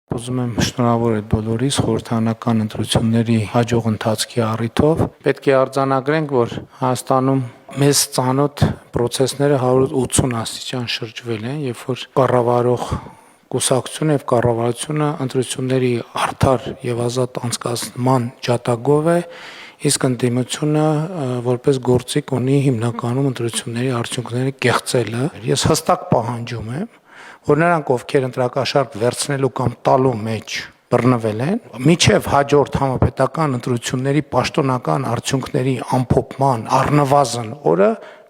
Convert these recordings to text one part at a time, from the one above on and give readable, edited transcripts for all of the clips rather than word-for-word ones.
Ուզում եմ շնորհավորել բոլորիս խորհրդարանական ընտրությունների հաջող ընթացքի առիթով։ Պետք է արձանագրենք, որ Հայաստանում մեզ ծանոթ process-ները 180 աստիճան շրջվել են, երբ որ կառավարող կուսակցությունը եւ կառավարությունը ընտրությունների արդար եւ ազատ անցկացման ջատագով է, իսկ ընդդիմությունը որպես գործիք ունի հիմնականում ընտրությունների արդյունքները կեղծելը։ Ես հստակ պահանջում եմ, որ նրանք, ովքեր ընտրակաշառք վերցնելու կամ տալու մեջ բռնվել են, միջև հաջորդ համապետական ընտրությունների պաշտոնական արդյունքների ամփոփման առնվազն օրը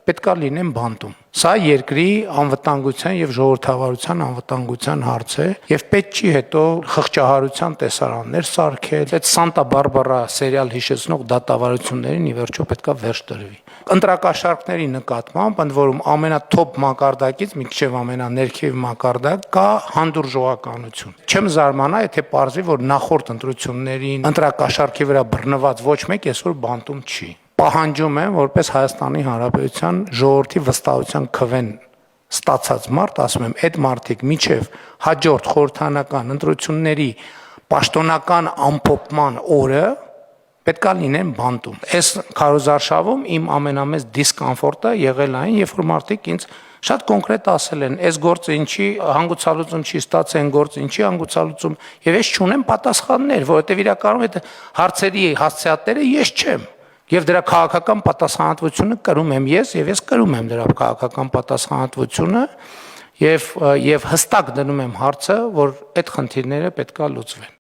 պետքա լինեն բանտում։ Սա երկրի անվտանգության եւ ժողովրդավարության անվտանգության հարց է եւ պետք չի հետո խղճահարության տեսարաններ սարքել, այդ Սանտա Բարբարա սերիալ հիշեցնող դատավարություններին ի վերջո պետքա վերջ տրվի։ Ընտրակաշառքների նկատմամբ, ընդ որում ամենաթոփ մակարդակից մինչև ամենաներքև մակարդակ կա հանդուրժողականություն։ Չեմ զարմանա, եթե պարզվի, որ նախորդ ընտրություններին ընտրակաշառքի վրա բռնված ոչ մեկ այսօր բանտում չի։ Պահանջում եմ, որպես Հայաստանի Հանրապետության ժողովրդի վստահության քվեն ստացած մարդ, ասում եմ, այդ մարդիկ միջև հաջորդ խորհրդարանական ընտրությունների պաշտոնական ամփոփման օրը պետքա լինեն բանտում։ Այս քարոզարշավում իմ ամենամեծ դիսկոմֆորտը եղել այն, երբ որ մարդիկ ինձ շատ կոնկրետ ասել են, այս գործը ինչի հանգուցալուծում չի ստացել, այն գործը ինչի հանգուցալուծում, եւ ես չունեմ պատասխաններ, որովհետեւ իրականում այդ հարցերի հասցեատերը ես չեմ։ Եվ դրա քաղաքական պատասխանատվությունը կրում եմ ես եւ ես կրում եմ դրա քաղաքական պատասխանատվությունը եւ հստակ դնում եմ հարցը, որ այդ խնդիրները պետքա լուծվեն։